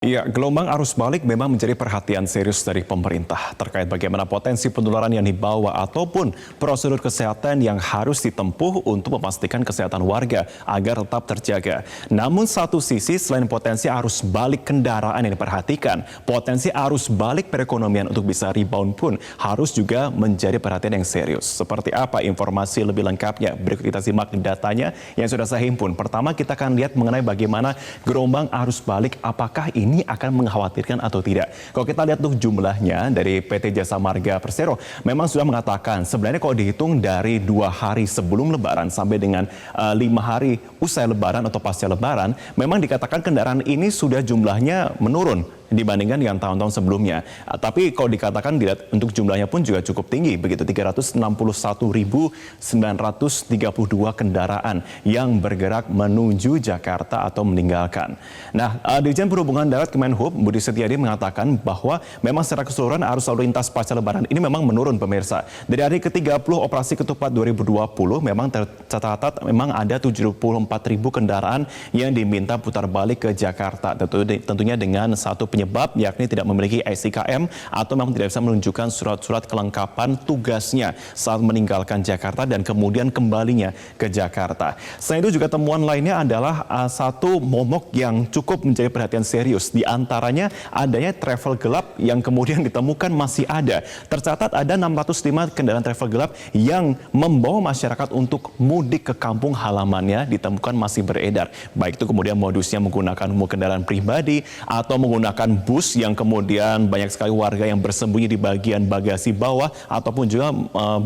Ya, gelombang arus balik memang menjadi perhatian serius dari pemerintah terkait bagaimana potensi penularan yang dibawa ataupun prosedur kesehatan yang harus ditempuh untuk memastikan kesehatan warga agar tetap terjaga. Namun satu sisi selain potensi arus balik kendaraan yang diperhatikan, potensi arus balik perekonomian untuk bisa rebound pun harus juga menjadi perhatian yang serius. Seperti apa informasi lebih lengkapnya? Berikut kita simak datanya yang sudah saya himpun. Pertama kita akan lihat mengenai bagaimana gelombang arus balik, apakah ini akan mengkhawatirkan atau tidak. Kalau kita lihat tuh jumlahnya dari PT Jasa Marga Persero memang sudah mengatakan sebenarnya kalau dihitung dari 2 hari sebelum Lebaran sampai dengan 5 hari usai Lebaran atau pasca Lebaran, memang dikatakan kendaraan ini sudah jumlahnya menurun dibandingkan dengan tahun-tahun sebelumnya. Tapi kalau dikatakan dilihat untuk jumlahnya pun juga cukup tinggi, begitu 361.932 kendaraan yang bergerak menuju Jakarta atau meninggalkan. Nah, Dirjen Perhubungan Darat Kemenhub Budi Setiadi mengatakan bahwa memang secara keseluruhan arus lalu lintas pasca Lebaran ini memang menurun pemirsa. Dari hari ke-30 operasi ketupat 2020 memang tercatat memang ada 74.000 kendaraan yang diminta putar balik ke Jakarta. Tentunya dengan satu penyebab yakni tidak memiliki SIKM atau memang tidak bisa menunjukkan surat-surat kelengkapan tugasnya saat meninggalkan Jakarta dan kemudian kembalinya ke Jakarta. Selain itu juga temuan lainnya adalah satu momok yang cukup menjadi perhatian serius. Di antaranya adanya travel gelap yang kemudian ditemukan masih ada. Tercatat ada 605 kendaraan travel gelap yang membawa masyarakat untuk mudik ke kampung halamannya ditemukan masih beredar. Baik itu kemudian modusnya menggunakan kendaraan pribadi atau menggunakan bus yang kemudian banyak sekali warga yang bersembunyi di bagian bagasi bawah ataupun juga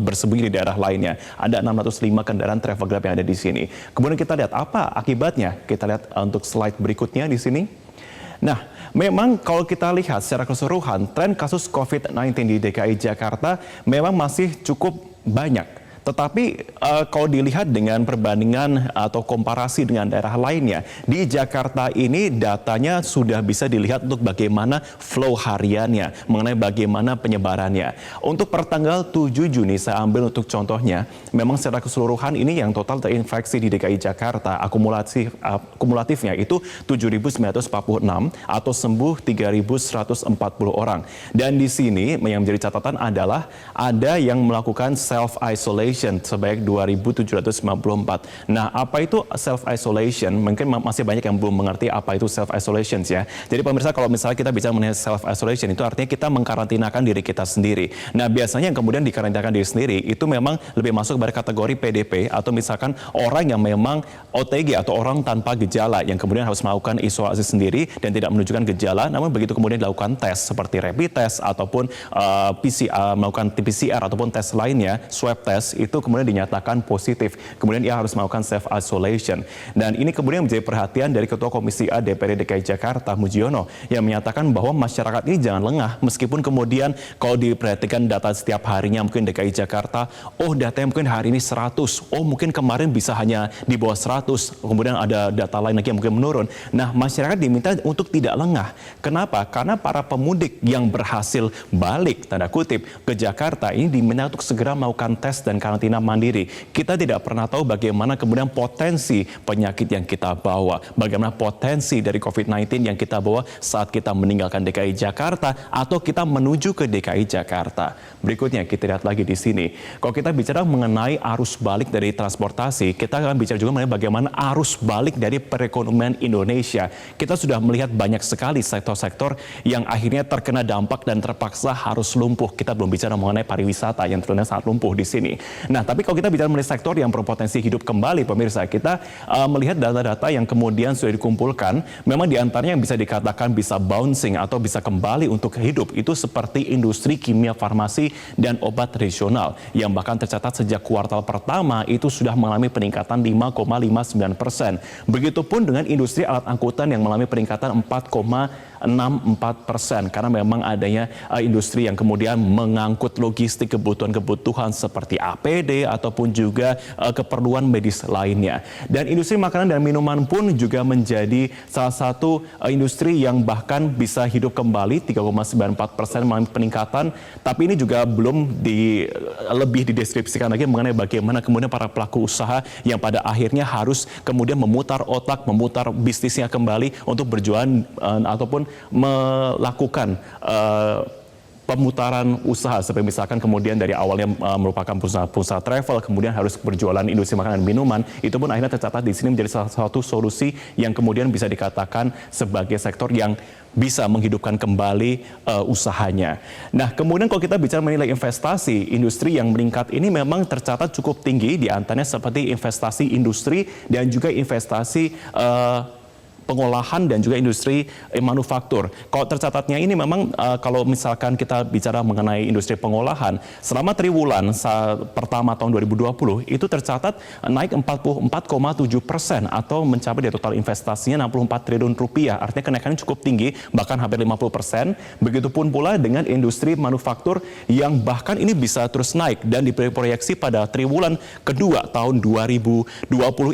bersembunyi di daerah lainnya. Ada 605 kendaraan travel gelap yang ada di sini. Kemudian kita lihat apa akibatnya. Kita lihat untuk slide berikutnya di sini. Nah, memang kalau kita lihat secara keseluruhan tren kasus COVID-19 di DKI Jakarta memang masih cukup banyak. Tetapi kalau dilihat dengan perbandingan atau komparasi dengan daerah lainnya, di Jakarta ini datanya sudah bisa dilihat untuk bagaimana flow hariannya, mengenai bagaimana penyebarannya. Untuk pertanggal 7 Juni, saya ambil untuk contohnya, memang secara keseluruhan ini yang total terinfeksi di DKI Jakarta, akumulatifnya itu 7.946 atau sembuh 3.140 orang. Dan di sini yang menjadi catatan adalah ada yang melakukan self-isolation sebanyak 2.794. Nah, apa itu self-isolation? Mungkin masih banyak yang belum mengerti apa itu self-isolation ya. Jadi pemirsa, kalau misalnya kita bicara mengenai self-isolation itu artinya kita mengkarantinakan diri kita sendiri. Nah, biasanya yang kemudian dikarantinakan diri sendiri itu memang lebih masuk pada kategori PDP atau misalkan orang yang memang OTG atau orang tanpa gejala yang kemudian harus melakukan isolasi sendiri dan tidak menunjukkan gejala, namun begitu kemudian dilakukan tes seperti rapid test ataupun melakukan PCR ataupun tes lainnya, swab test, itu kemudian dinyatakan positif. Kemudian ia harus melakukan self-isolation. Dan ini kemudian menjadi perhatian dari Ketua Komisi A DPRD DKI Jakarta, Mujiono, yang menyatakan bahwa masyarakat ini jangan lengah. Meskipun kemudian kalau diperhatikan data setiap harinya mungkin DKI Jakarta, oh datanya mungkin hari ini 100, oh mungkin kemarin bisa hanya di bawah 100, kemudian ada data lain lagi yang mungkin menurun. Nah, masyarakat diminta untuk tidak lengah. Kenapa? Karena para pemudik yang berhasil balik, tanda kutip, ke Jakarta ini diminta untuk segera melakukan tes dan karantina mandiri. Kita tidak pernah tahu bagaimana kemudian potensi penyakit yang kita bawa, bagaimana potensi dari COVID-19 yang kita bawa saat kita meninggalkan DKI Jakarta atau kita menuju ke DKI Jakarta. Berikutnya kita lihat lagi di sini. Kalau kita bicara mengenai arus balik dari transportasi, kita akan bicara juga mengenai bagaimana arus balik dari perekonomian Indonesia. Kita sudah melihat banyak sekali sektor-sektor yang akhirnya terkena dampak dan terpaksa harus lumpuh. Kita belum bicara mengenai pariwisata yang ternyata sangat lumpuh di sini. Nah, tapi kalau kita bicara mengenai sektor yang berpotensi hidup kembali, pemirsa, kita melihat data-data yang kemudian sudah dikumpulkan, memang diantaranya yang bisa dikatakan bisa bouncing atau bisa kembali untuk hidup, itu seperti industri kimia farmasi dan obat tradisional, yang bahkan tercatat sejak kuartal pertama itu sudah mengalami peningkatan 5,59%. Begitupun dengan industri alat angkutan yang mengalami peningkatan 4,64%, karena memang adanya industri yang kemudian mengangkut logistik kebutuhan-kebutuhan seperti APD ataupun juga keperluan medis lainnya. Dan industri makanan dan minuman pun juga menjadi salah satu industri yang bahkan bisa hidup kembali, 3,94% mengalami peningkatan. Tapi ini juga belum lebih dideskripsikan lagi mengenai bagaimana kemudian para pelaku usaha yang pada akhirnya harus kemudian memutar otak, memutar bisnisnya kembali untuk berjualan ataupun melakukan pemutaran usaha, seperti misalkan kemudian dari awalnya merupakan pengusaha travel, kemudian harus berjualan industri makanan dan minuman, itu pun akhirnya tercatat di sini menjadi salah satu solusi yang kemudian bisa dikatakan sebagai sektor yang bisa menghidupkan kembali usahanya. Nah, kemudian kalau kita bicara menilai investasi, industri yang meningkat ini memang tercatat cukup tinggi, di antaranya seperti investasi industri dan juga investasi pengolahan dan juga industri manufaktur. Kalau tercatatnya ini memang kalau misalkan kita bicara mengenai industri pengolahan, selama triwulan pertama tahun 2020 itu tercatat naik 44,7% atau mencapai dari total investasinya 64 triliun rupiah. Artinya kenaikannya cukup tinggi, bahkan hampir 50%. Begitupun pula dengan industri manufaktur yang bahkan ini bisa terus naik dan diproyeksi pada triwulan kedua tahun 2020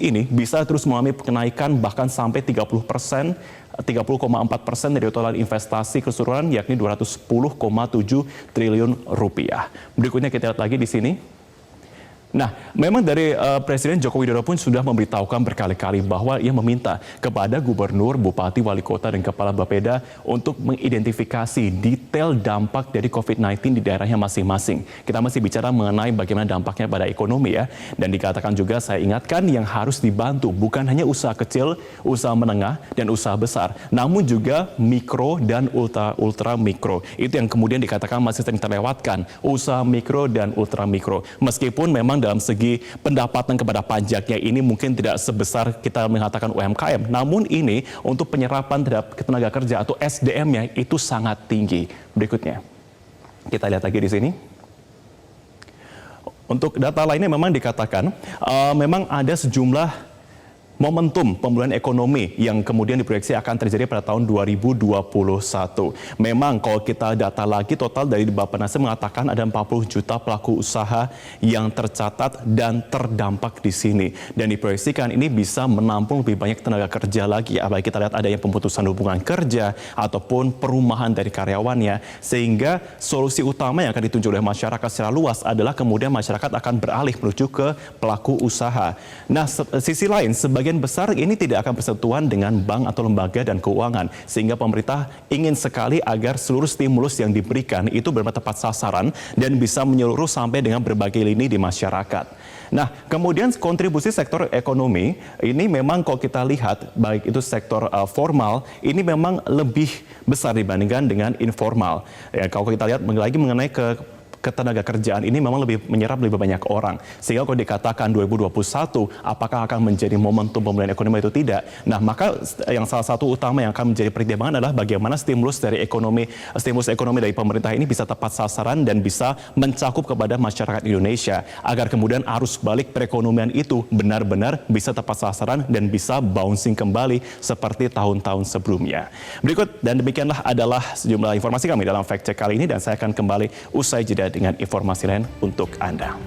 ini bisa terus mengalami kenaikan bahkan sampai 30,4% dari total investasi keseluruhan, yakni 210,7 triliun rupiah. Berikutnya kita lihat lagi di sini. Nah, memang dari Presiden Joko Widodo pun sudah memberitahukan berkali-kali bahwa ia meminta kepada gubernur, bupati, wali kota, dan kepala Bapeda untuk mengidentifikasi detail dampak dari COVID-19 di daerahnya masing-masing. Kita masih bicara mengenai bagaimana dampaknya pada ekonomi ya. Dan dikatakan juga, saya ingatkan, yang harus dibantu bukan hanya usaha kecil, usaha menengah, dan usaha besar, namun juga mikro dan ultra mikro. Itu yang kemudian dikatakan masih sering terlewatkan, usaha mikro dan ultra mikro. Meskipun memang dalam segi pendapatan kepada pajaknya ini mungkin tidak sebesar kita mengatakan UMKM, namun ini untuk penyerapan terhadap tenaga kerja atau SDM-nya itu sangat tinggi. Berikutnya, kita lihat lagi di sini. Untuk data lainnya memang dikatakan memang ada sejumlah momentum pemulihan ekonomi yang kemudian diproyeksi akan terjadi pada tahun 2021. Memang kalau kita data lagi, total dari Bappenas mengatakan ada 40 juta pelaku usaha yang tercatat dan terdampak di sini. Dan diproyeksikan ini bisa menampung lebih banyak tenaga kerja lagi. Apalagi kita lihat ada yang pemutusan hubungan kerja ataupun perumahan dari karyawannya. Sehingga solusi utama yang akan ditunjuk oleh masyarakat secara luas adalah kemudian masyarakat akan beralih menuju ke pelaku usaha. Nah, sisi lain, sebagian besar ini tidak akan bersentuhan dengan bank atau lembaga dan keuangan, sehingga pemerintah ingin sekali agar seluruh stimulus yang diberikan itu benar-benar tepat sasaran dan bisa menyeluruh sampai dengan berbagai lini di masyarakat. Nah, kemudian kontribusi sektor ekonomi ini memang kalau kita lihat, baik itu sektor formal, ini memang lebih besar dibandingkan dengan informal. Ya, kalau kita lihat lagi mengenai ketenaga kerjaan ini memang lebih menyerap lebih banyak orang. Sehingga kalau dikatakan 2021 apakah akan menjadi momentum pemulihan ekonomi itu tidak. Nah, maka yang salah satu utama yang akan menjadi pertimbangan adalah bagaimana stimulus ekonomi dari pemerintah ini bisa tepat sasaran dan bisa mencakup kepada masyarakat Indonesia agar kemudian arus balik perekonomian itu benar-benar bisa tepat sasaran dan bisa bouncing kembali seperti tahun-tahun sebelumnya. Berikut dan demikianlah adalah sejumlah informasi kami dalam Fact Check kali ini, dan saya akan kembali usai jeda dengan informasi lain untuk Anda.